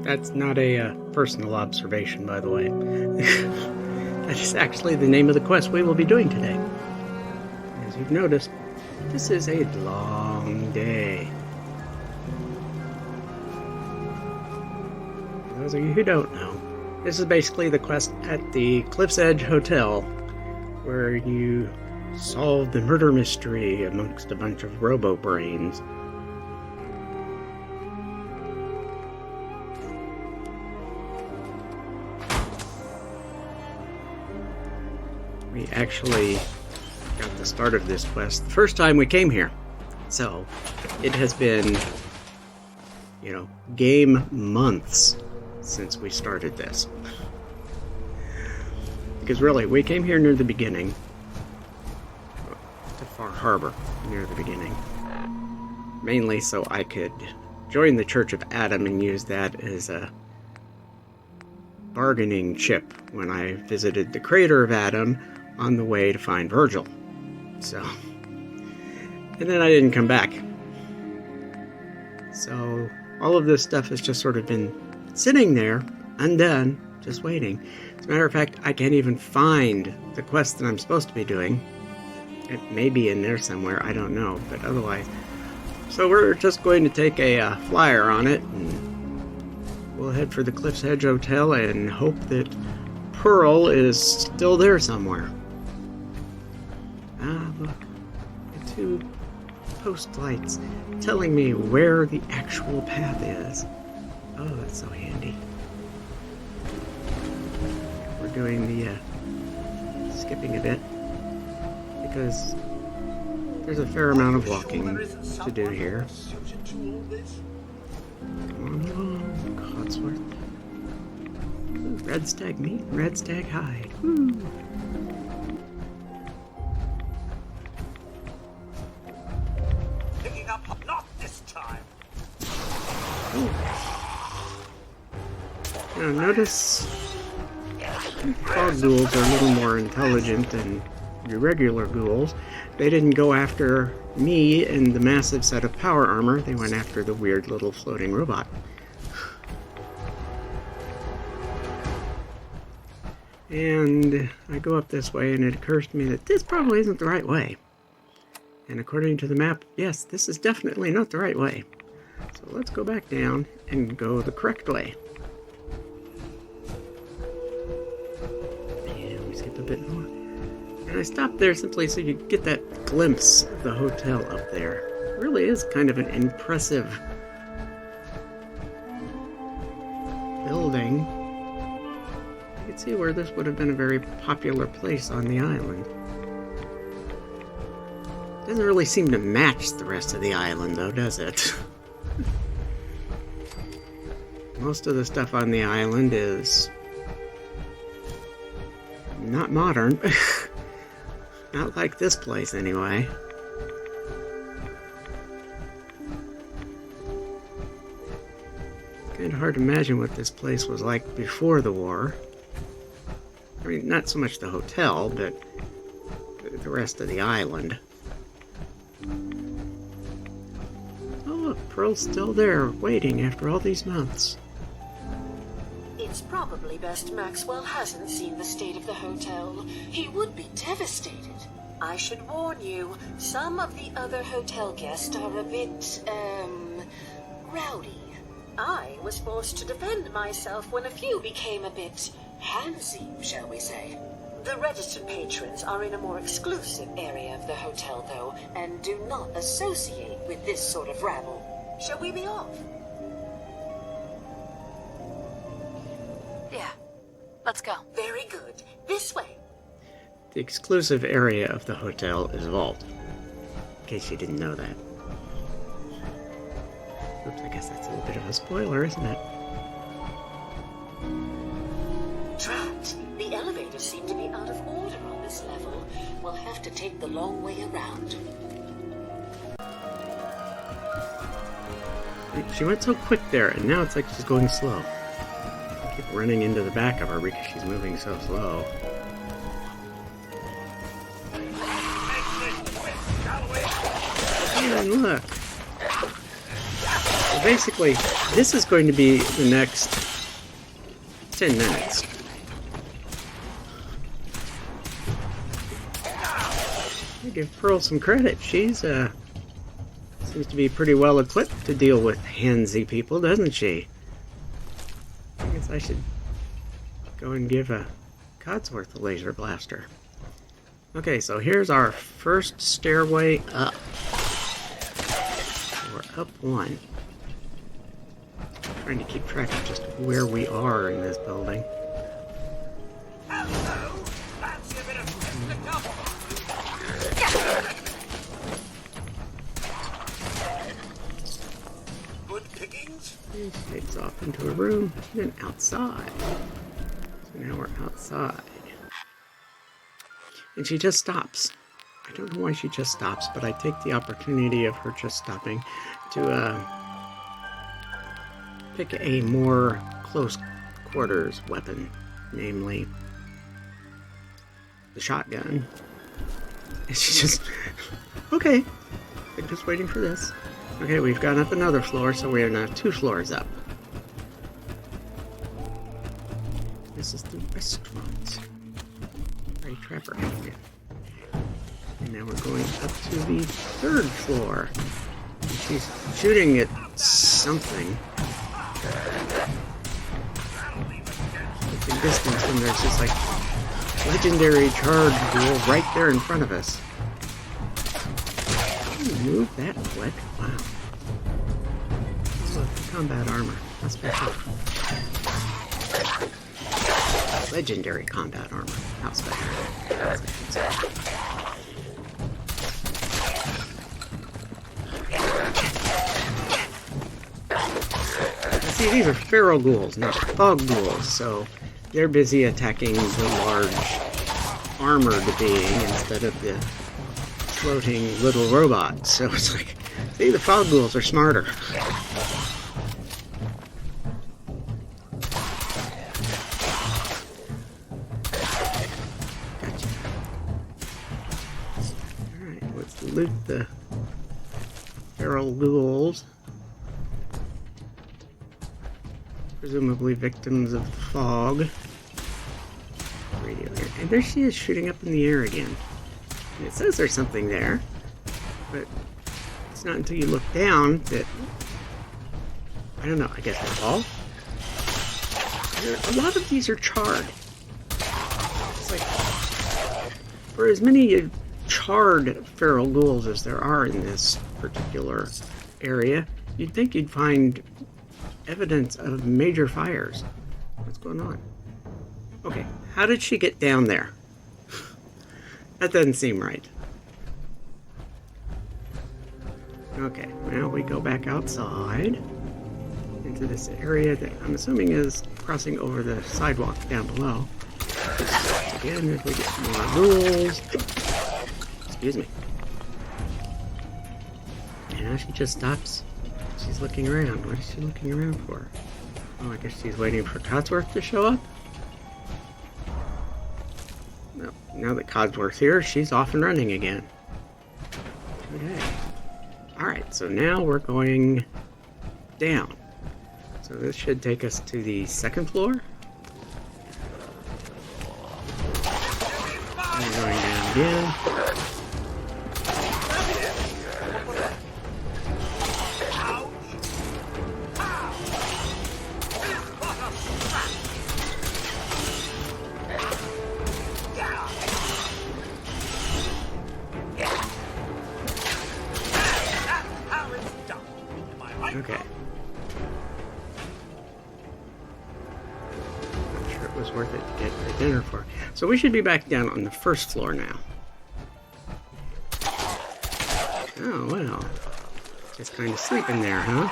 That's not a personal observation, by the way. That is actually the name of the quest we will be doing today. As you've noticed, this is a long day. For those of you who don't know, this is basically the quest at the Cliff's Edge Hotel, where you solve the murder mystery amongst a bunch of robo-brains. We actually got the start of this quest the first time we came here. So, it has been, game months since we started this. Because really, we came here near the beginning. To Far Harbor, near the beginning. Mainly so I could join the Church of Adam and use that as a bargaining chip when I visited the crater of Adam on the way to find Virgil. So, and then I didn't come back. So, all of this stuff has just sort of been sitting there, undone, just waiting. As a matter of fact, I can't even find the quest that I'm supposed to be doing. It may be in there somewhere, I don't know, but otherwise. So we're just going to take a flyer on it, and we'll head for the Cliff's Edge Hotel and hope that Pearl is still there somewhere. Ah, look. The two post lights telling me where the actual path is. Oh, that's so handy. We're doing the skipping a bit because there's a fair amount of walking to do here. Come on along, Codsworth. Ooh, red stag meat, red stag hide. Woo. Picking up, not this time. Now notice fog ghouls are a little more intelligent than your regular ghouls. They didn't go after me and the massive set of power armor. They went after the weird little floating robot. And I go up this way and it occurs to me that this probably isn't the right way. And according to the map, yes, this is definitely not the right way. So let's go back down and go the correct way. And we skip a bit more. And I stopped there simply so you get that glimpse of the hotel up there. It really is kind of an impressive building. You can see where this would have been a very popular place on the island. Doesn't really seem to match the rest of the island, though, does it? Most of the stuff on the island is not modern. Not like this place, anyway. It's kind of hard to imagine what this place was like before the war. I mean, not so much the hotel, but the rest of the island. Oh, look, Pearl's still there, waiting after all these months. It's probably best Maxwell hasn't seen the state of the hotel. He would be devastated. I should warn you, some of the other hotel guests are a bit, rowdy. I was forced to defend myself when a few became a bit handsy, shall we say. The registered patrons are in a more exclusive area of the hotel, though, and do not associate with this sort of rabble. Shall we be off? Yeah, let's go. Very good. This way. The exclusive area of the hotel is Vault. In case you didn't know that. Oops, I guess that's a little bit of a spoiler, isn't it? Drat, the elevators seem to be out of order on this level. We'll have to take the long way around. She went so quick there, and now it's like she's going slow. keep running into the back of her because she's moving so slow. And look. So basically, this is going to be the next 10 minutes. I give Pearl some credit. She's seems to be pretty well equipped to deal with handsy people, doesn't she? I guess I should go and give Codsworth a laser blaster. Okay, so here's our first stairway up. We're up one. I'm trying to keep track of just where we are in this building. She takes off into a room, then outside. So now we're outside. And she just stops. I don't know why she just stops, but I take the opportunity of her just stopping to pick a more close quarters weapon, namely the shotgun. And she just, okay, I'm just waiting for this. Okay, we've gone up another floor, so we are now 2 floors up. This is the restaurant. Ray Trapper area. And now we're going up to the 3rd floor. And she's shooting at something. It's in distance, and there's this like legendary charge duel right there in front of us. Move that quick. Wow. Look, combat armor. How special. Legendary combat armor. How special. See, these are feral ghouls, not fog ghouls, so they're busy attacking the large armored being instead of the floating little robots. So it's like, see, the fog ghouls are smarter. Gotcha. Alright, let's loot the feral ghouls. Presumably victims of fog. Radio there. And there she is, shooting up in the air again. And it says there's something there, but it's not until you look down that, I don't know, I guess they're all. A lot of these are charred. It's like, for as many charred feral ghouls as there are in this particular area, you'd think you'd find evidence of major fires. What's going on? Okay, how did she get down there? That doesn't seem right. Okay, now we go back outside into this area that I'm assuming is crossing over the sidewalk down below. Again, if we get more ghouls. Excuse me. And now she just stops. She's looking around. What is she looking around for? Oh, I guess she's waiting for Codsworth to show up? No, now that Codsworth's here, she's off and running again. Okay. Alright, so now we're going down. So this should take us to the 2nd floor. And going down again. Okay. I'm sure it was worth it to get the dinner for. So we should be back down on the 1st floor now. Oh, well. Just kind of sleeping there, huh?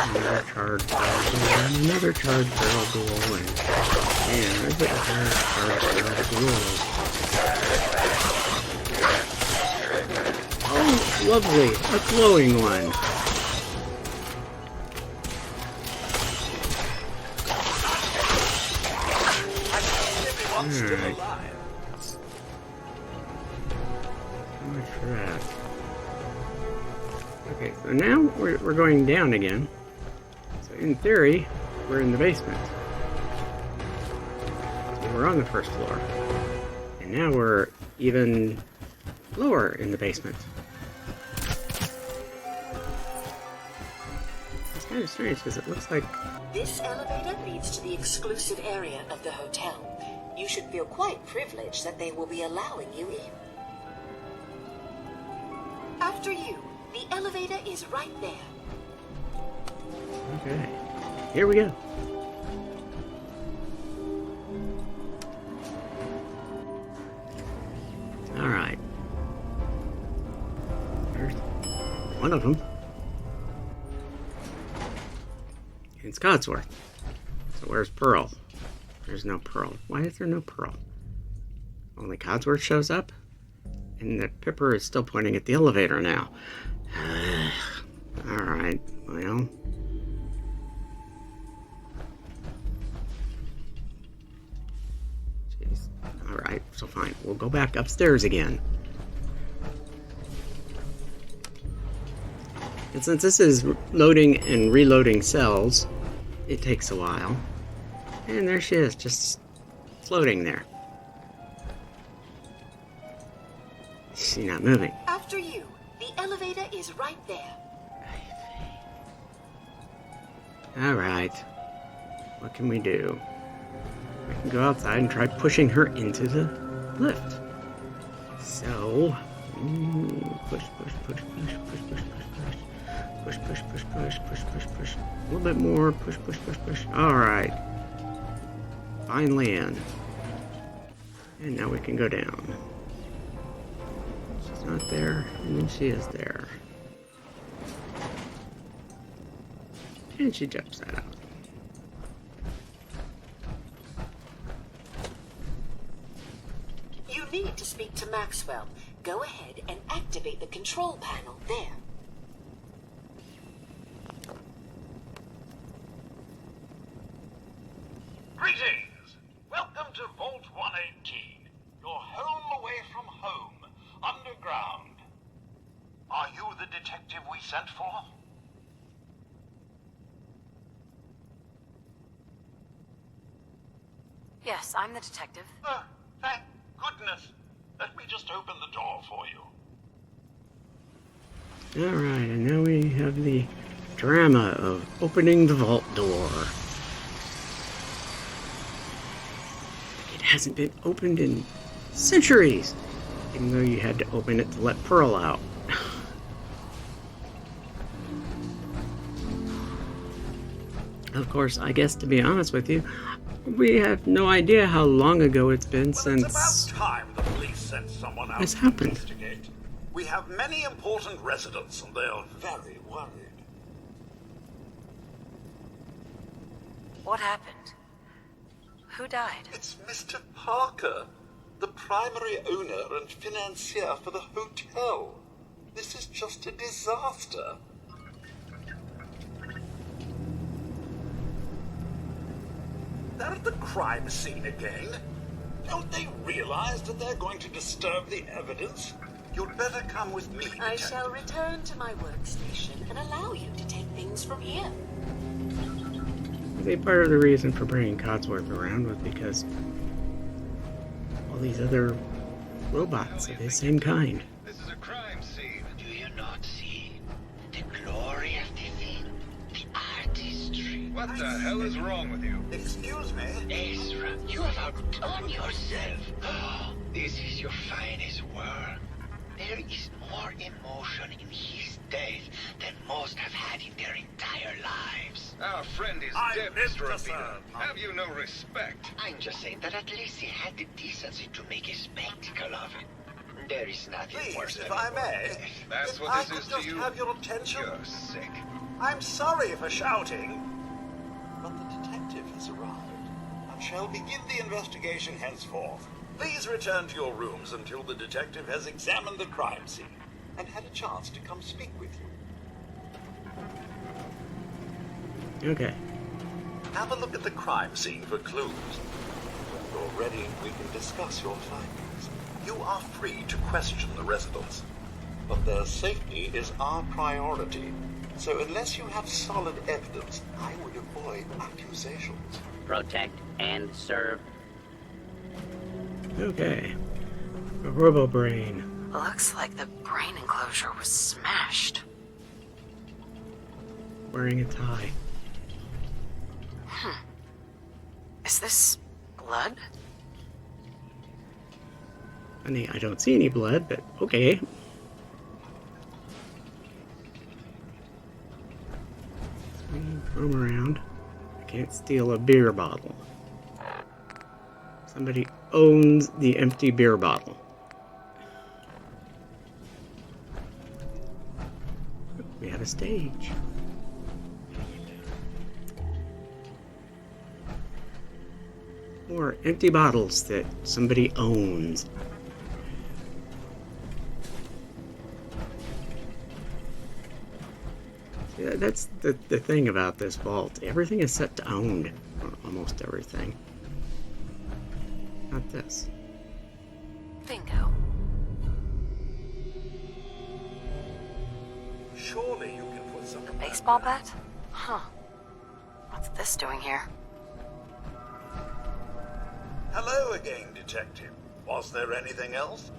Another charred feral ghoul, and another charred feral ghoul, and there's a charred feral ghoul. Oh, lovely, a glowing one. monster Alright. alive. So much for that. Okay, so now we're going down again. So in theory, we're in the basement. So we're on the first floor. And now we're even lower in the basement. It's kind of strange because it looks like... This elevator leads to the exclusive area of the hotel. You should feel quite privileged that they will be allowing you in. After you, the elevator is right there. Okay, here we go. Alright. There's one of them. It's Codsworth. So where's Pearl? There's no Pearl. Why is there no Pearl? Only Codsworth shows up? And the Pipper is still pointing at the elevator now. Alright, well... Jeez. Alright, so fine. We'll go back upstairs again. And since this is loading and reloading cells, it takes a while. And there she is, just floating there. She's not moving. After you, the elevator is right there. Alright. What can we do? We can go outside and try pushing her into the lift. So... push, push, push, push, push, push, push, push. Push, push, push, push, push, push, push. A little bit more. Push, push, push, push. Alright. Finally in. And now we can go down. She's not there, and then she is there. And she jumps that out. You need to speak to Maxwell. Go ahead and activate the control panel there. Greetings! Welcome to Vault 118, your home away from home, underground. Are you the detective we sent for? Yes, I'm the detective. Oh, thank goodness. Let me just open the door for you. Alright, and now we have the drama of opening the vault door. It hasn't been opened in centuries, even though you had to open it to let Pearl out. Of course, I guess to be honest with you, we have no idea how long ago it's been since... It's about time the police sent someone out This to happened. investigate. We have many important residents and they're very worried. What happened? Who died? It's Mr. Parker, the primary owner and financier for the hotel. This is just a disaster. They're at the crime scene again. Don't they realize that they're going to disturb the evidence? You'd better come with me. I shall return to my workstation and allow you to take things from here. I think part of the reason for bringing Codsworth around was because all these other robots of the same kind. This is a crime scene. Do you not see the glory of the thing? The artistry. What the hell is wrong with you? Excuse me? Ezra, you have outdone yourself. This is your finest work. There is more emotion in his death than most have had in their entire lives. Our friend is I dead, live Mr. to Opina. serve. Have you no respect? I'm just saying that at least he had the decency to make a spectacle of it. There is nothing Please, worse if than I a may. death. That's If what I this could is to just you? have your attention. You're sick. I'm sorry for shouting, but the detective has arrived and shall begin the investigation henceforth. Please return to your rooms until the detective has examined the crime scene and had a chance to come speak with you. Okay. Have a look at the crime scene for clues. you're ready, we can discuss your findings. You are free to question the residents, but their safety is our priority. So unless you have solid evidence, I would avoid accusations. Protect and serve. Okay. A robo-brain. Looks like the brain enclosure was smashed. Wearing a tie. Is this blood? Funny, I don't see any blood, but okay. Roam around. I can't steal a beer bottle. Somebody owns the empty beer bottle. We have a stage. More empty bottles that somebody owns. Yeah, that's the thing about this vault. Everything is set to owned. Almost everything. Not this. Bingo. Surely you can put some... A baseball bat? Huh. What's this doing here? Hello again, Detective. Was there anything else?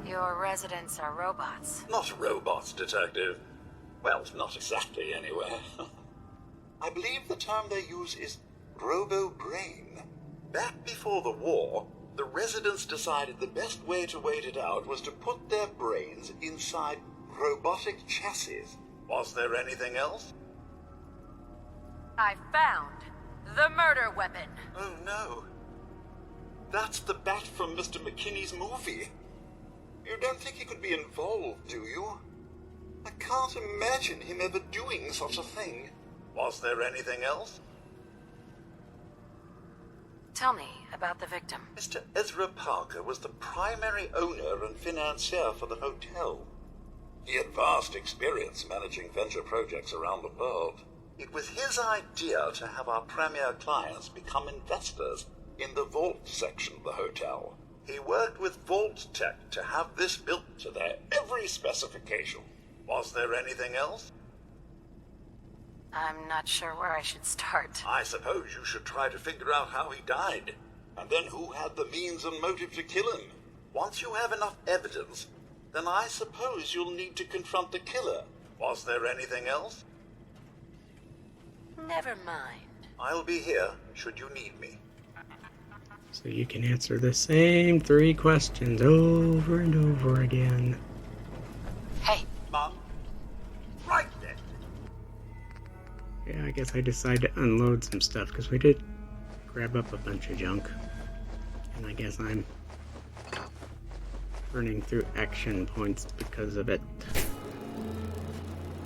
Your residents are robots. Not robots, Detective. Well, not exactly, anyway. I believe the term they use is robo-brain. Back before the war, the residents decided the best way to wait it out was to put their brains inside robotic chassis. Was there anything else? I found the murder weapon. Oh no. That's the bat from Mr. McKinney's movie. You don't think he could be involved, do you? I can't imagine him ever doing such a thing. Was there anything else? Tell me about the victim. Mr. Ezra Parker was the primary owner and financier for the hotel. He had vast experience managing venture projects around the world. It was his idea to have our premier clients become investors in the vault section of the hotel. He worked with Vault Tech to have this built to their every specification. Was there anything else? I'm not sure where I should start. I suppose you should try to figure out how he died, and then who had the means and motive to kill him. Once you have enough evidence, then I suppose you'll need to confront the killer. Was there anything else? Never mind. I'll be here should you need me. So you can answer the same 3 questions over and over again. Hey, Mom? Right then. Yeah, I guess I decided to unload some stuff because we did grab up a bunch of junk. And I guess I'm burning through action points because of it.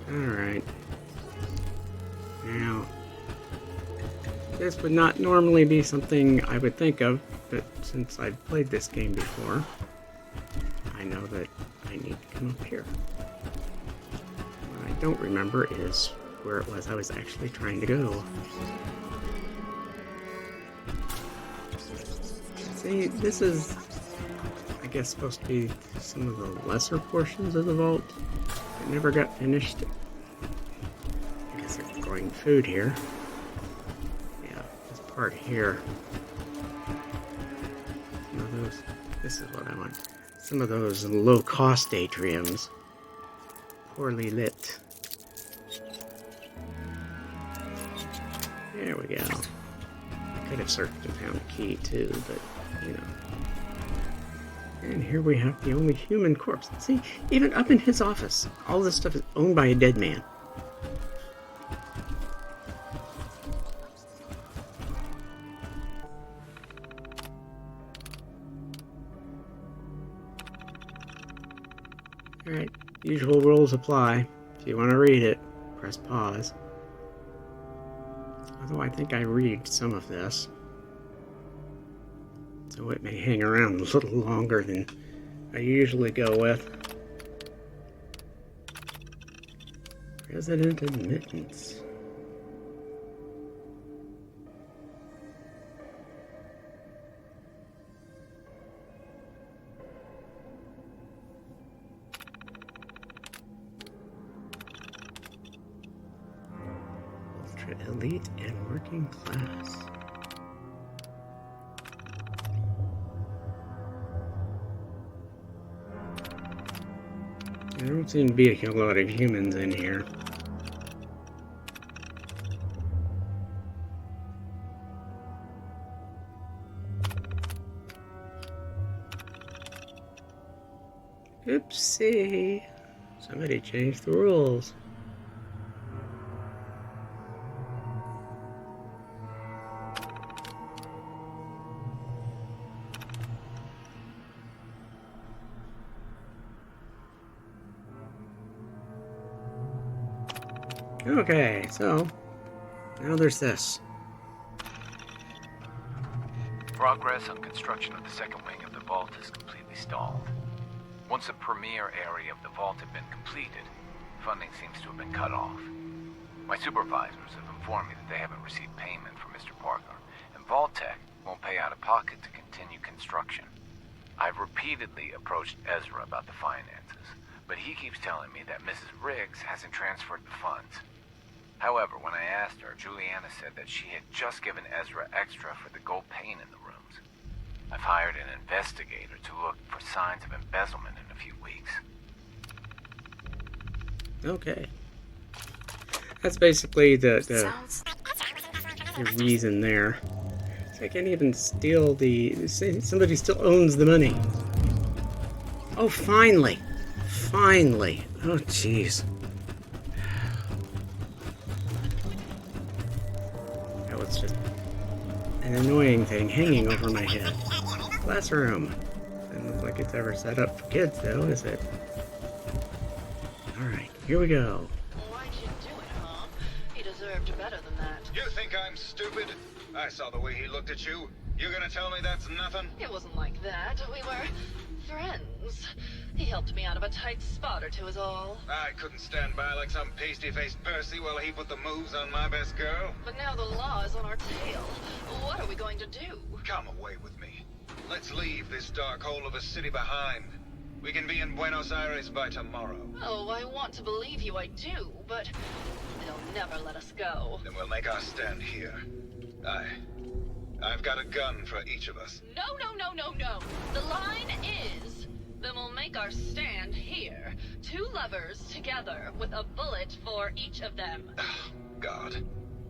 Alright. Now, this would not normally be something I would think of, but since I've played this game before, I know that I need to come up here. What I don't remember is where it was I was actually trying to go. See, this is, I guess, supposed to be some of the lesser portions of the vault. It never got finished. I guess they're growing food here. Yeah, this part here. Some of those, this is what I want. Some of those low-cost atriums. Poorly lit. There we go. I could have searched and found a key too, but, you know. And here we have the only human corpse. See, even up in his office, all this stuff is owned by a dead man. Alright, usual rules apply. If you want to read it, press pause. Although I think I read some of this, so it may hang around a little longer than I usually go with. Resident admittance. ultra elite and working class. There don't seem to be a whole lot of humans in here. Oopsie. Somebody changed the rules. Okay, so now there's this. Progress on construction of the second wing of the vault is completely stalled. Once the premier area of the vault had been completed, funding seems to have been cut off. My supervisors have informed me that they haven't received payment from Mr. Parker, and Vault-Tec won't pay out of pocket to continue construction. I've repeatedly approached Ezra about the finances, but he keeps telling me that Mrs. Riggs hasn't transferred the funds. However, when I asked her, Juliana said that she had just given Ezra extra for the gold paint in the rooms. I've hired an investigator to look for signs of embezzlement in a few weeks. Okay. That's basically the reason there. So I can't even steal the... Somebody still owns the money. Oh, finally. Finally. Oh, jeez. That was just an annoying thing hanging over my head. Classroom. Doesn't look like it's ever set up for kids, though, is it? Alright, here we go. Why'd you do it, huh? He deserved better than that. You think I'm stupid? I saw the way he looked at you. You gonna tell me that's nothing? It wasn't like that. We were friends. He helped me out of a tight spot or two is all. I couldn't stand by like some pasty-faced Percy while he put the moves on my best girl. But now the law is on our tail. What are we going to do? Come away with me. Let's leave this dark hole of a city behind. We can be in Buenos Aires by tomorrow. Oh, I want to believe you, I do, but they'll never let us go. Then we'll make our stand here. I've got a gun for each of us. No. The line is, then we'll make our stand here. Two lovers together with a bullet for each of them. Oh, God.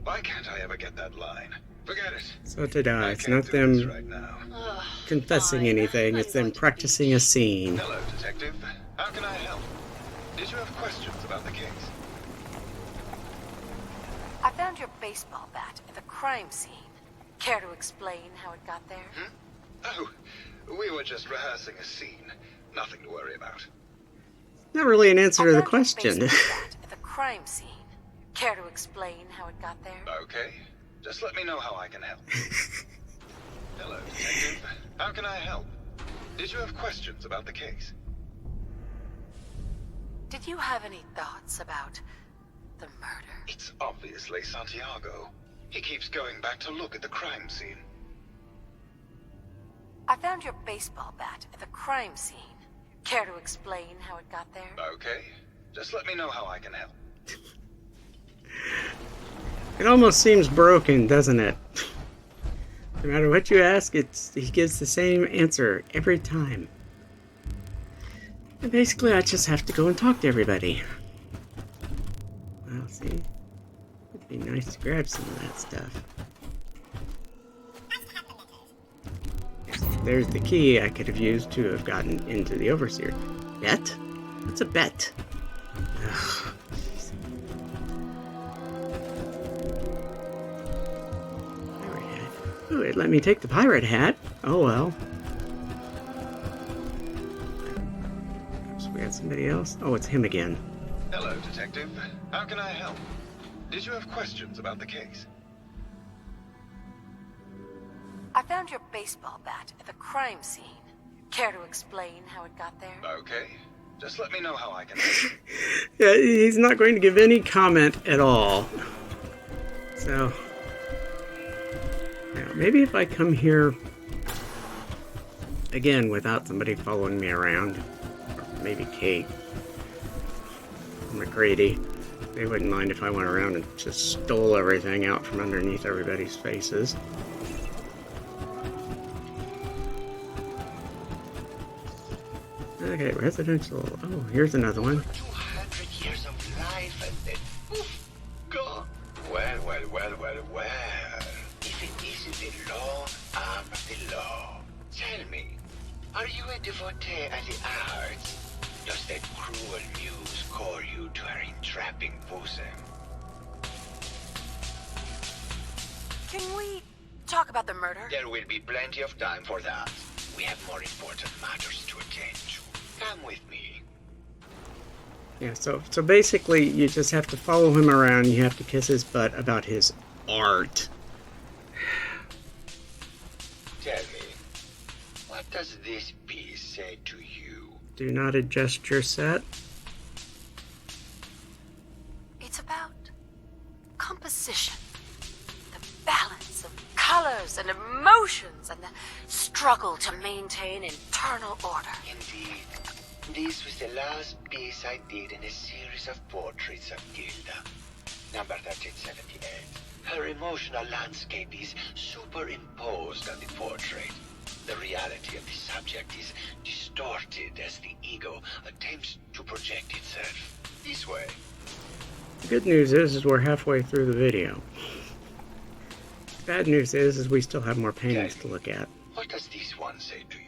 Why can't I ever get that line? Forget it. So did I. It's can't not do this them right now. confessing Fine. anything. It's I'm them going to practicing a scene. Hello, Detective. How can I help? Did you have questions about the case? I found your baseball bat at the crime scene. Care to explain how it got there? Oh, we were just rehearsing a scene. Nothing to worry about. Not really an answer to the I found your question. baseball bat at the crime scene. Care to explain how it got there? Okay. Just let me know how I can help. Hello, Detective. How can I help? Did you have questions about the case? Did you have any thoughts about the murder? It's obviously Santiago. He keeps going back to look at the crime scene. I found your baseball bat at the crime scene. Care to explain how it got there? Okay. Just let me know how I can help. It almost seems broken, doesn't it? No matter what you ask, he gives the same answer every time. And basically, I just have to go and talk to everybody. Well, see? It'd be nice to grab some of that stuff. There's the key I could have used to have gotten into the Overseer. Bet? What's a bet? Ugh. Ooh, it let me take the pirate hat. Oh well. So we got somebody else? Oh, it's him again. Hello, Detective. How can I help? Did you have questions about the case? I found your baseball bat at the crime scene. Care to explain how it got there? Okay. Just let me know how I can help. Yeah, he's not going to give any comment at all. So, yeah, maybe if I come here again without somebody following me around, or maybe Kate or McGrady, They wouldn't mind if I went around and just stole everything out from underneath everybody's faces. Okay, residential. Oh, here's another one. 200 years of life and then poof, gone. Well, well, well, well, well. If it isn't the long arm of the law. Tell me, are you a devotee of the arts? Does that cruel muse call you to her entrapping bosom? Can we talk about the murder? There will be plenty of time for that. We have more important matters to attend to. Come with me. Yeah, so basically you just have to follow him around. You have to kiss his butt about his art. Tell me, what does this piece say to you? Do not adjust your set. It's about composition. The balance of colors and emotions and the struggle to maintain internal order. Indeed. This was the last piece I did in a series of portraits of Gilda. Number 1378. Her emotional landscape is superimposed on the portrait. The reality of the subject is distorted as the ego attempts to project itself. This way. The good news is we're halfway through the video. The bad news is we still have more paintings to look at. What does this one say to you?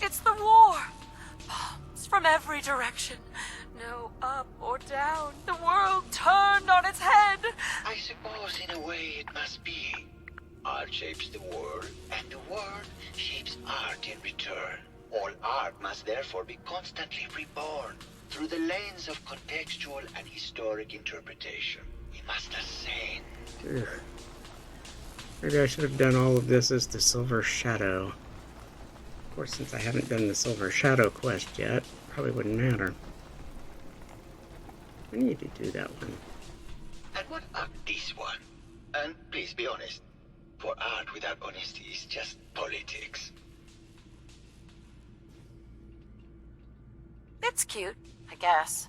It's the war. Bombs from every direction. No up or down. The world turned on its head. I suppose in a way it must be. Art shapes the world, and the world shapes art in return. All art must therefore be constantly reborn through the lens of contextual and historic interpretation. We must ascend. Ugh. Maybe I should have done all of this as the Silver Shadow. Of course, since I haven't done the Silver Shadow quest yet, probably wouldn't matter. I need to do that one. And what about this one? And please be honest, for art without honesty is just politics. It's cute, I guess.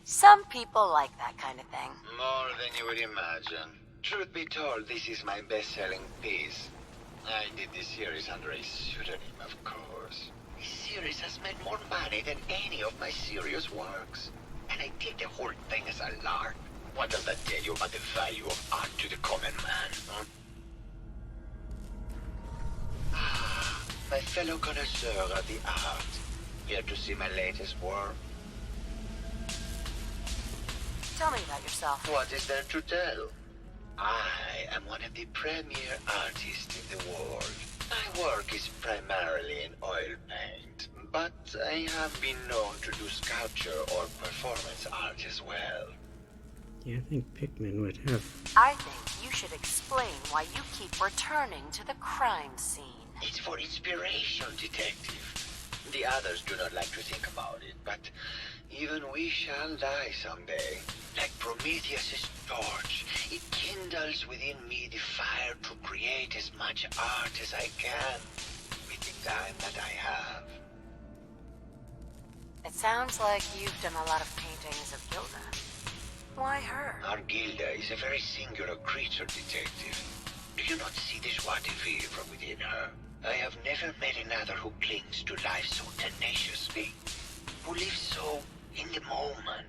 Some people like that kind of thing. More than you would imagine. Truth be told, this is my best-selling piece. I did this series under a pseudonym, of course. This series has made more money than any of my serious works. And I did the whole thing as a lark. What does that tell you about the value of art to the common man, huh? Ah, my fellow connoisseur of the art. Here to see my latest work? Tell me about yourself. What is there to tell? I am one of the premier artists in the world. My work is primarily in oil paint, but I have been known to do sculpture or performance art as well. Yeah, I think Pikmin would have. I think you should explain why you keep returning to the crime scene. It's for inspiration, detective. The others do not like to think about it, but even we shall die someday. Like Prometheus' torch, it kindles within me the fire to create as much art as I can with the time that I have. It sounds like you've done a lot of paintings of Gilda. Why her? Our Gilda is a very singular creature, detective. Do you not see the joie de vivre from within her? I have never met another who clings to life so tenaciously, who lives so in the moment.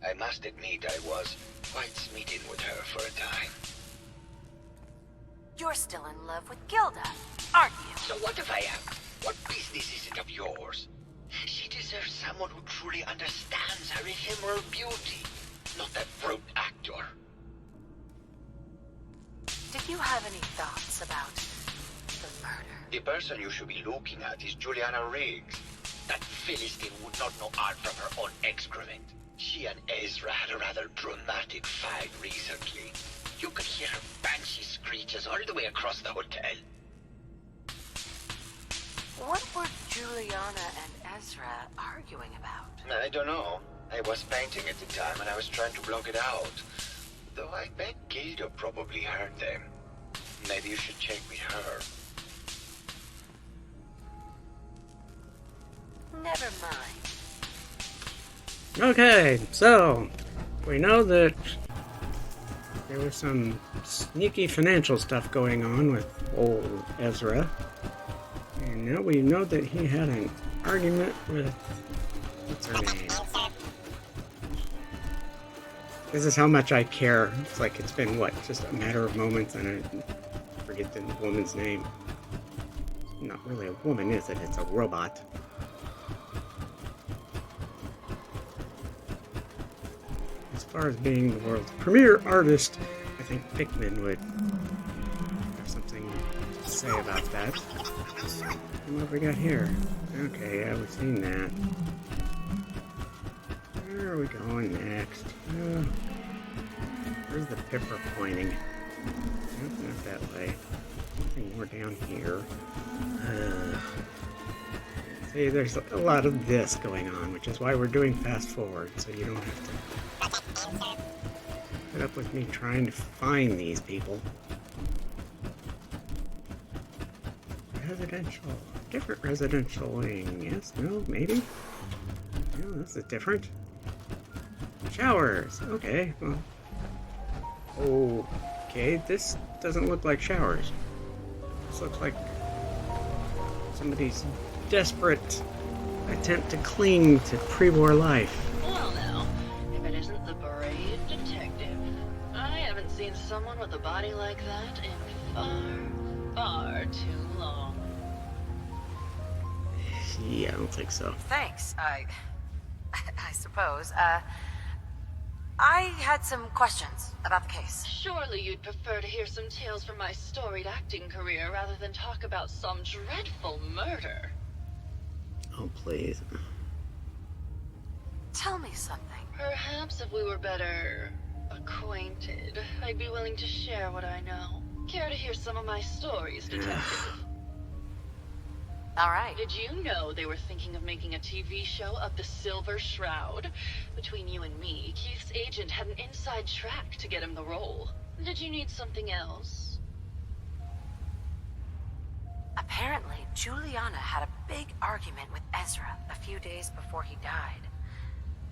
I must admit I was quite smitten with her for a time. You're still in love with Gilda, aren't you? So what if I am? What business is it of yours? She deserves someone who truly understands her ephemeral beauty, not that brute actor. Did you have any thoughts about the murder? The person you should be looking at is Juliana Riggs. That Philistine would not know art from her own excrement. She and Ezra had a rather dramatic fight recently. You could hear her banshee screeches all the way across the hotel. What were Juliana and Ezra arguing about? I don't know. I was painting at the time and I was trying to block it out. Though I bet Gilda probably heard them. Maybe you should check with her. Never mind. Okay, so we know that there was some sneaky financial stuff going on with old Ezra. And now we know that he had an argument with... what's her name? This is how much I care. It's like it's been, what, just a matter of moments and I forget the woman's name. Not really a woman, is it? It's a robot. As far as being the world's premier artist, I think Pikmin would have something to say about that. And what have we got here? Okay, yeah, we've seen that. Where are we going next? Where's the pipper pointing? Nope, not that way. Something more down here. See, there's a lot of this going on, which is why we're doing fast forward, so you don't have to put up with me trying to find these people. Residential. Different residential wing. Yes, no, maybe? No, this is different. Showers. Okay, well. Okay, this doesn't look like showers. This looks like somebody's desperate attempt to cling to pre-war life. Well now, if it isn't the brave detective. I haven't seen someone with a body like that in far too long. Yeah, I don't think so. Thanks, I suppose. I had some questions about the case. Surely you'd prefer to hear some tales from my storied acting career rather than talk about some dreadful murder. Oh, please. Tell me something. Perhaps if we were better acquainted, I'd be willing to share what I know. Care to hear some of my stories, detective? All right. Did you know they were thinking of making a TV show of the Silver Shroud? Between you and me, Keith's agent had an inside track to get him the role. Did you need something else? Apparently, Juliana had a big argument with Ezra a few days before he died.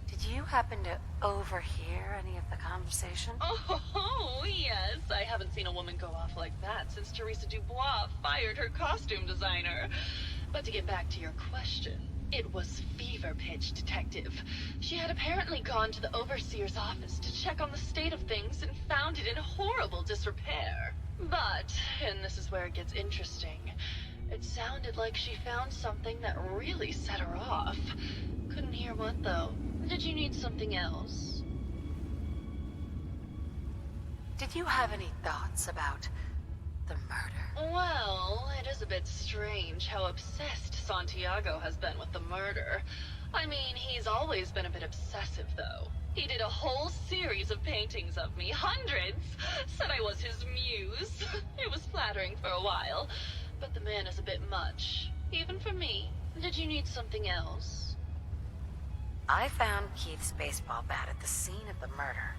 Did you happen to overhear any of the conversation? Oh, yes. I haven't seen a woman go off like that since Teresa Dubois fired her costume designer. But to get back to your question, it was fever pitch, detective. She had apparently gone to the overseer's office to check on the state of things and found it in horrible disrepair. But, and this is where it gets interesting, it sounded like she found something that really set her off. Couldn't hear what, though. Did you need something else? Did you have any thoughts about the murder? Well, it is a bit strange how obsessed Santiago has been with the murder. I mean, he's always been a bit obsessive, though. He did a whole series of paintings of me, hundreds. Said I was his muse. It was flattering for a while, but the man is a bit much, even for me. Did you need something else? I found Keith's baseball bat at the scene of the murder.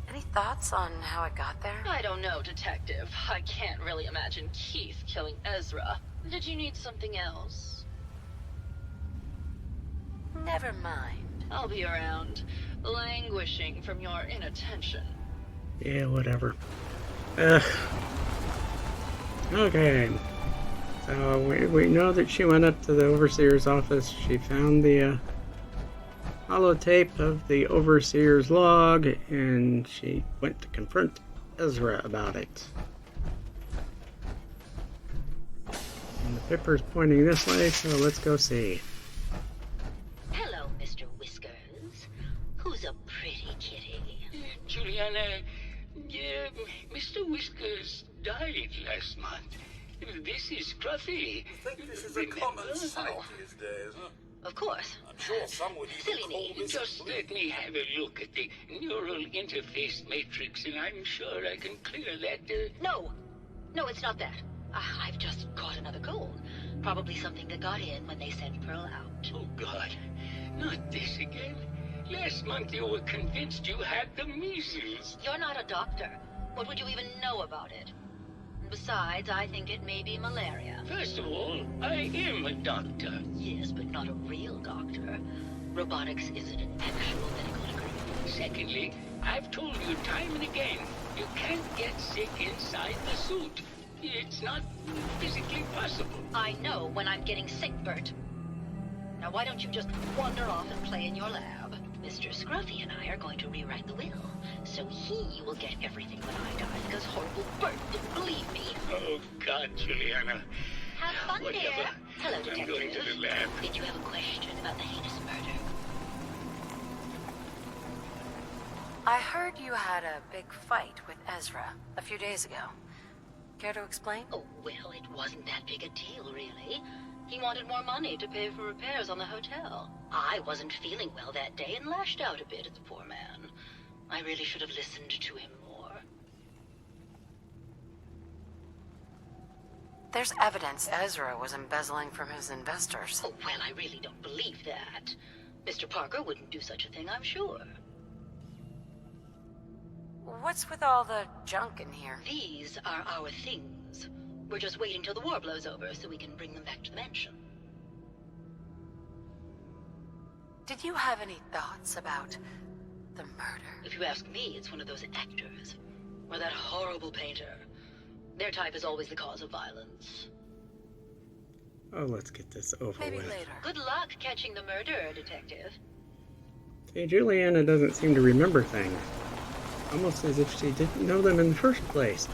Any thoughts on how it got there? I don't know, detective. I can't really imagine Keith killing Ezra. Did you need something else? Never mind. I'll be around, languishing from your inattention. Yeah, whatever. Okay. So we know that she went up to the overseer's office. She found the holotape of the overseer's log, and she went to confront Ezra about it. And the pipper's pointing this way, so let's go see. Hello, Mr. Whiskers. Who's a pretty kitty? Juliana, Mr. Whiskers died last month. This is Scruffy. I think this is a common sight these days, huh? Of course. I'm sure some would even call this Just let me have a look at the neural interface matrix, and I'm sure I can clear that. No, it's not that. I've just caught another cold. Probably something that got in when they sent Pearl out. Oh, God. Not this again. Last month you were convinced you had the measles. You're not a doctor. What would you even know about it? Besides, I think it may be malaria. First of all, I am a doctor. Yes, but not a real doctor. robotics isn't an actual medical degree. Secondly, I've told you time and again, you can't get sick inside the suit. It's not physically possible. I know when I'm getting sick, Bert. Now why don't you just wander off and play in your lab? Mr. Scruffy and I are going to rewrite the will, so he will get everything when I die, because horrible Bert didn't believe me. Oh, God, Juliana. Have fun, Whatever. dear. Hello, I'm Detective. going to the lab. Did you have a question about the heinous murder? I heard you had a big fight with Ezra a few days ago. Care to explain? Oh, well, it wasn't that big a deal, really. He wanted more money to pay for repairs on the hotel. I wasn't feeling well that day and lashed out a bit at the poor man. I really should have listened to him more. There's evidence Ezra was embezzling from his investors. Oh, well, I really don't believe that. Mr. Parker wouldn't do such a thing, I'm sure. What's with all the junk in here? These are our things. We're just waiting till the war blows over so we can bring them back to the mansion. Did you have any thoughts about the murder? If you ask me, it's one of those actors. Or that horrible painter. Their type is always the cause of violence. Oh, let's get this over Maybe with. later. Good luck catching the murderer, Detective. See, Juliana doesn't seem to remember things. Almost as if she didn't know them in the first place.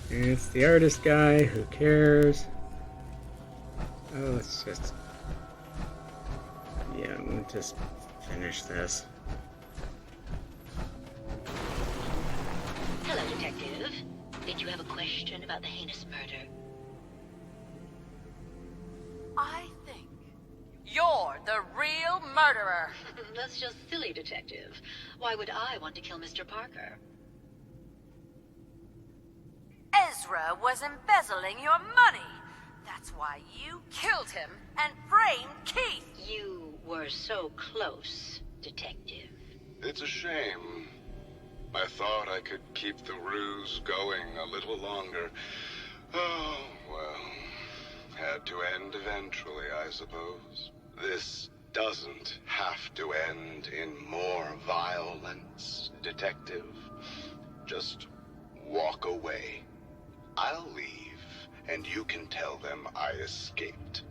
It's the artist guy, who cares? Oh, let's just... Yeah, we'll just finish this. Hello, Detective. Did you have a question about the heinous murder? I think you're the real murderer. That's just silly, Detective. Why would I want to kill Mr. Parker? Ezra was embezzling your money. That's why you killed him and framed Keith. You were so close, Detective. It's a shame. I thought I could keep the ruse going a little longer. Oh, well. Had to end eventually, I suppose. This doesn't have to end in more violence, Detective. Just walk away. I'll leave, and you can tell them I escaped.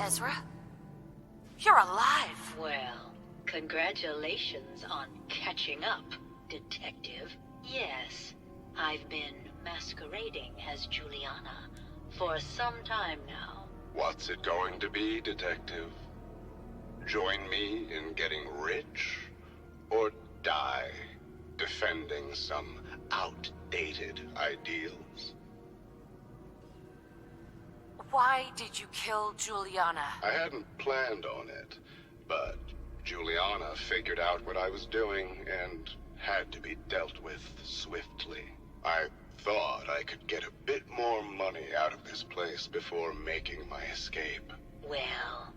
Ezra? You're alive. Well, congratulations on catching up, Detective. Yes, I've been masquerading as Juliana for some time now. What's it going to be, Detective? Join me in getting rich? Or die defending some outdated ideals? Why did you kill Juliana? I hadn't planned on it, but Juliana figured out what I was doing and had to be dealt with swiftly. I thought I could get a bit more money out of this place before making my escape. Well,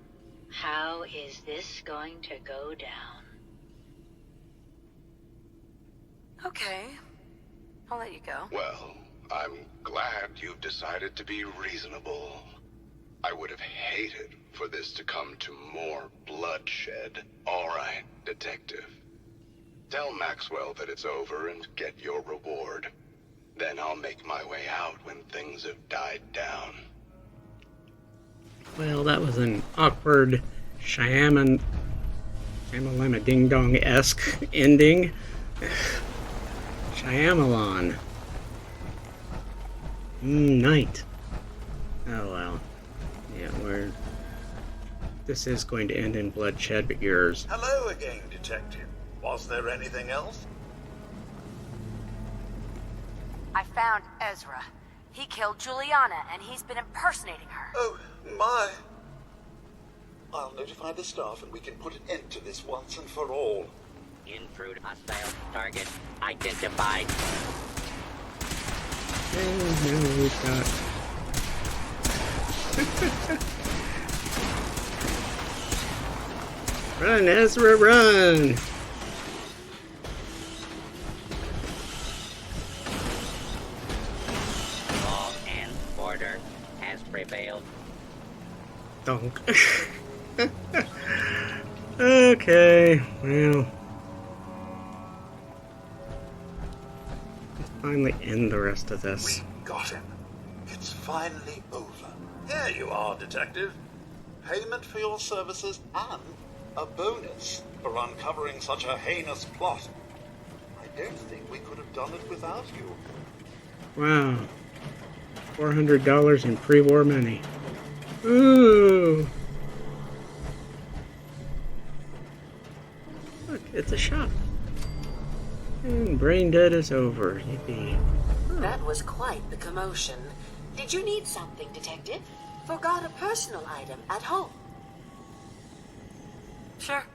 how is this going to go down? Okay. I'll let you go. Well, I'm glad you've decided to be reasonable. I would have hated for this to come to more bloodshed. All right, Detective. Tell Maxwell that it's over and get your reward. Then I'll make my way out when things have died down. Well, that was an awkward Shyamalan Ding Dong-esque ending. Shyamalan. Night. Oh well. Yeah, this is going to end in bloodshed, but yours. Hello again, Detective. Was there anything else? I found Ezra. He killed Juliana, and he's been impersonating her. Oh, my. I'll notify the staff and we can put an end to this once and for all. Intrude hostile target identified. And now we've got... Run, Ezra, run! Law and order has prevailed. Donk. Okay, well. Let's finally end the rest of this. We got him. It's finally over. Here you are, Detective. Payment for your services and a bonus for uncovering such a heinous plot. I don't think we could have done it without you. Wow. $400 in pre-war money. Ooh. Look, it's a shop. And brain dead is over. Yippee. That was quite the commotion. Did you need something, Detective? Forgot a personal item at home. Sure.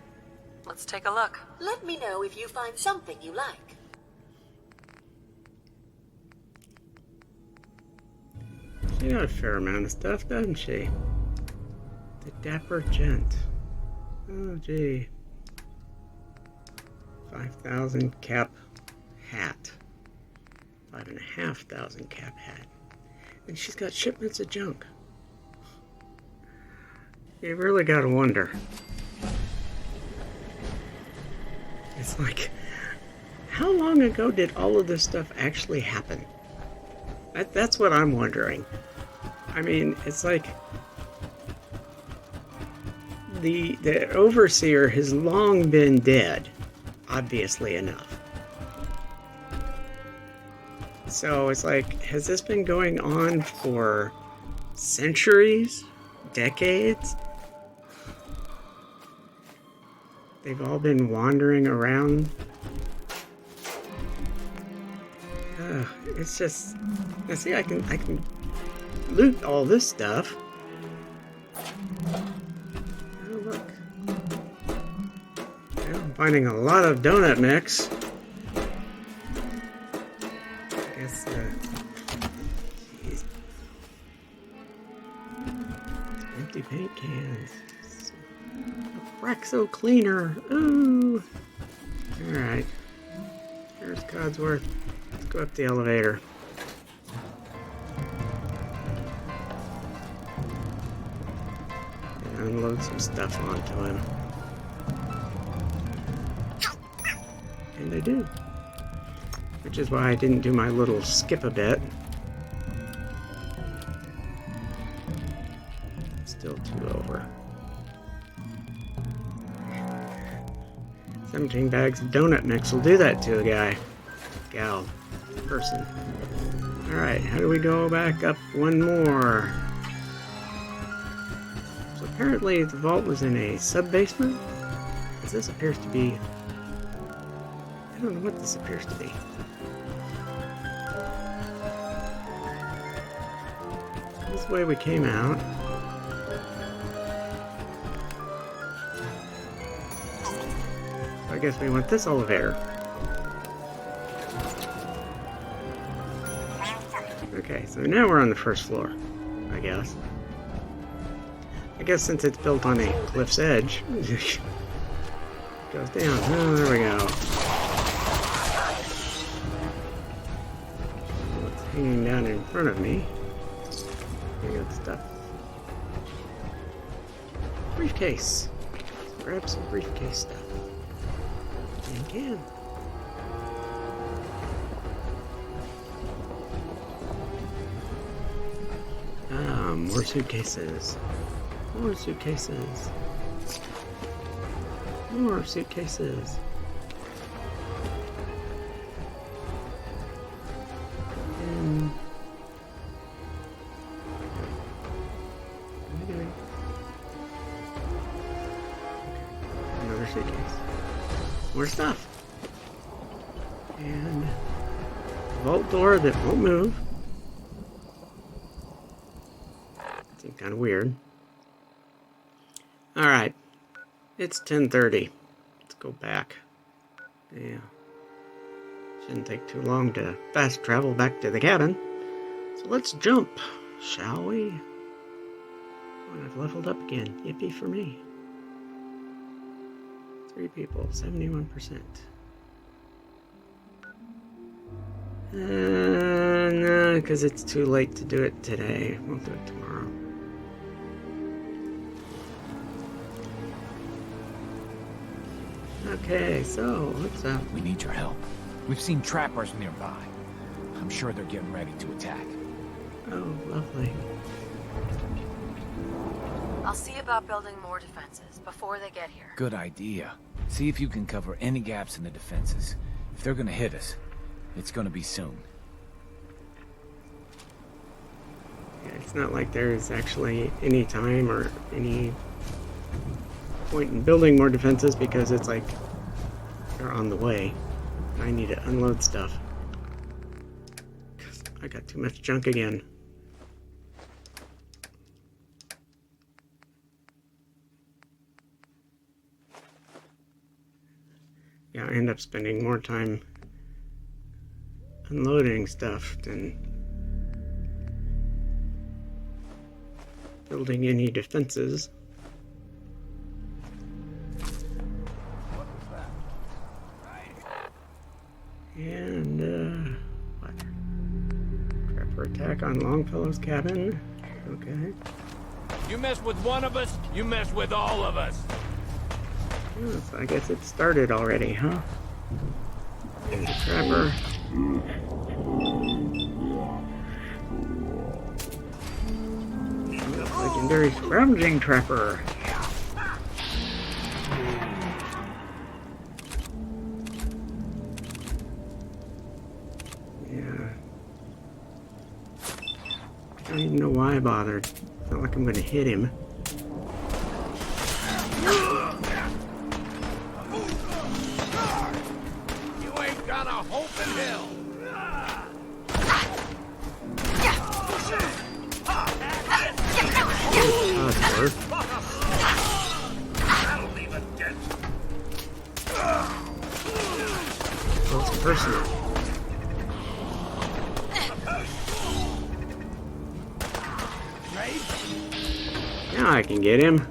Let's take a look. Let me know if you find something you like. She got a fair amount of stuff, doesn't she? The Dapper Gent. Oh, gee. 5,000 cap hat. 5,500 cap hat. And she's got shipments of junk. You really gotta wonder. It's like, how long ago did all of this stuff actually happen? That's what I'm wondering. I mean, it's like the overseer has long been dead, obviously enough. So it's like, has this been going on for centuries, decades? They've all been wandering around. It's just, now see, I can loot all this stuff. Oh, look. Yeah, I'm finding a lot of donut mix. I guess, geez. Empty paint cans. A Brexo cleaner. Ooh. Alright. Here's Codsworth. Let's go up the elevator. And unload some stuff onto him. And I do. Which is why I didn't do my little skip a bit. Still 2 over. 17 bags of donut mix will do that to a guy. Gal. Person. Alright, how do we go back up one more? So apparently the vault was in a sub-basement? Because this appears to be... I don't know what this appears to be. This is the way we came out. So I guess we want this elevator. Okay, so now we're on the first floor, I guess. I guess since it's built on a cliff's edge, it goes down. Oh, there we go. What's hanging down in front of me? I got stuff. Briefcase. Let's grab some briefcase stuff. And can. More suitcases. More suitcases. More suitcases. And... what am I doing? Okay. Another suitcase. More stuff. And a vault door that won't move. Seems kind of weird. Alright. It's 10:30. Let's go back. Yeah. Shouldn't take too long to fast travel back to the cabin. So let's jump, shall we? Oh, I've leveled up again. Yippee for me. 3 people, 71%. No, 'cause it's too late to do it today. We'll do it tomorrow. Okay, so what's up? We need your help. We've seen trappers nearby. I'm sure they're getting ready to attack. Oh, lovely. I'll see about building more defenses before they get here. Good idea. See if you can cover any gaps in the defenses. If they're gonna hit us, it's gonna be soon. Yeah, it's not like there's actually any time or any point in building more defenses because it's like they're on the way. I need to unload stuff. 'Cause I got too much junk again. Yeah, I end up spending more time unloading stuff than building any defenses. And, what? Trapper attack on Longfellow's cabin. Okay. You mess with one of us, you mess with all of us. Oh, so I guess it started already, huh? There's a trapper. Legendary scrounging trapper. Yeah. I don't even know why I bothered. It's not like I'm gonna hit him. You ain't got a hope in hell. That'll leave a dent. Well, it's personal. Now I can get him.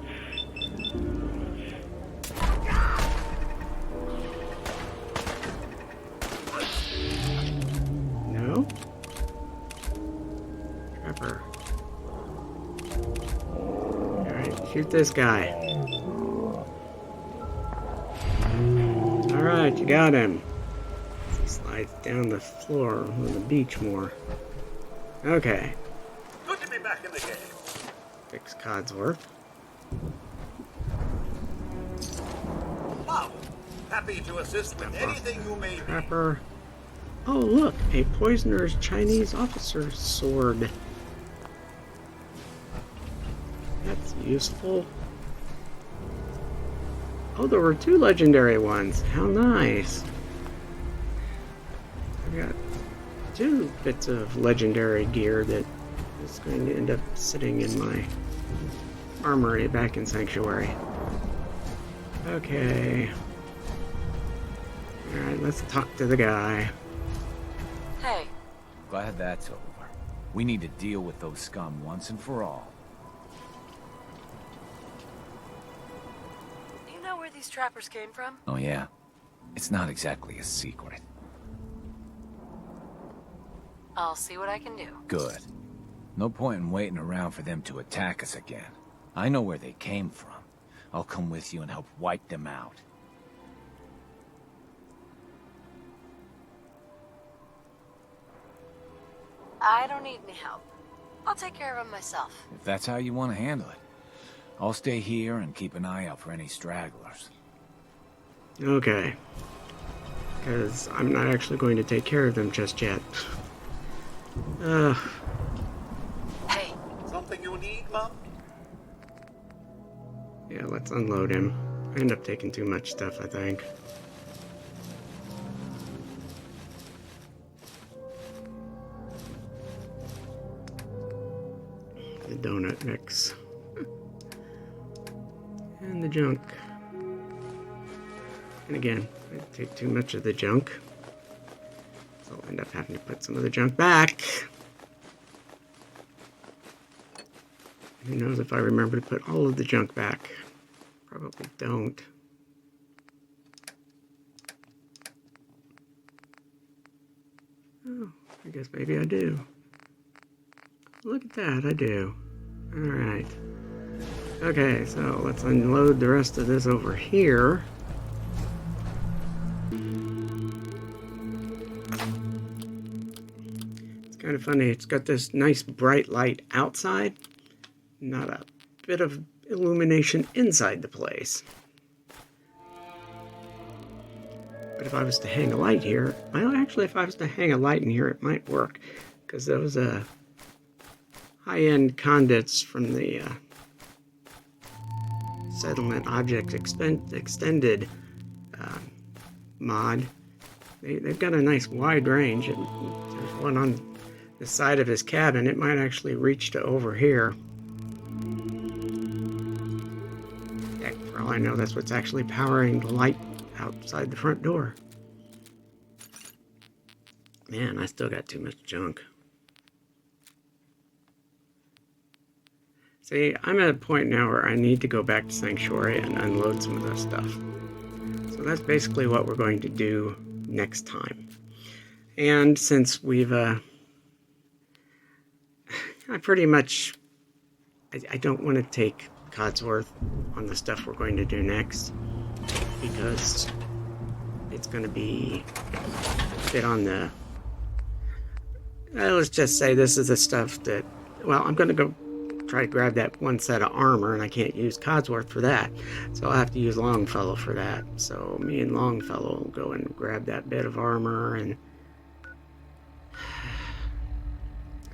No? Trapper. Alright, shoot this guy. Alright, you got him. He slides down the floor on the beach more. Okay. Good to be back in the game. Fix Codsworth. Wow. Happy to assist with anything you may need. Trapper. Oh, look, a poisoner's Chinese officer's sword. That's useful. Oh, there were 2 legendary ones. How nice. I got 2 bits of legendary gear that is going to end up sitting in my armory back in Sanctuary. Okay. Alright, let's talk to the guy. Hey, Glad that's over. We need to deal with those scum once and for all. you know where these trappers came from? Oh yeah? It's not exactly a secret. I'll see what I can do. Good. No point in waiting around for them to attack us again. I know where they came from. I'll come with you and help wipe them out. I don't need any help. I'll take care of them myself. If that's how you want to handle it. I'll stay here and keep an eye out for any stragglers. Okay. Because I'm not actually going to take care of them just yet. Hey, Something you need, Mom? Yeah, let's unload him. I end up taking too much stuff, I think. The donut mix. And the junk. And again, I take too much of the junk. So I'll end up having to put some of the junk back. Who knows if I remember to put all of the junk back. Probably don't. Oh, I guess maybe I do. Look at that, I do. Alright. Okay, so let's unload the rest of this over here. of funny. It's got this nice bright light outside, not a bit of illumination inside the place. But if I was to hang a light here, well, actually, if I was to hang a light in here, it might work, because those high-end conduits from the Settlement Object Extended mod, they've got a nice wide range. There's one on the side of his cabin. It might actually reach to over here. Heck, for all I know, that's what's actually powering the light outside the front door. Man, I still got too much junk. See, I'm at a point now where I need to go back to Sanctuary and unload some of this stuff. So that's basically what we're going to do next time. And since we've, I pretty much, I don't want to take Codsworth on the stuff we're going to do next, because it's going to be a bit on the, let's just say this is the stuff that, well, I'm going to go try to grab that one set of armor, and I can't use Codsworth for that, so I'll have to use Longfellow for that. So me and Longfellow will go and grab that bit of armor, and I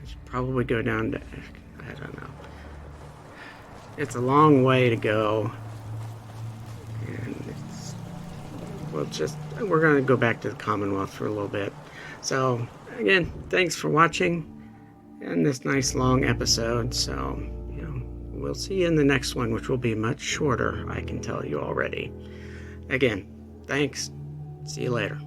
should probably go down to, I don't know. It's a long way to go, and we're going to go back to the Commonwealth for a little bit. So again, thanks for watching and this nice long episode. So, we'll see you in the next one, which will be much shorter, I can tell you already. Again, thanks. See you later.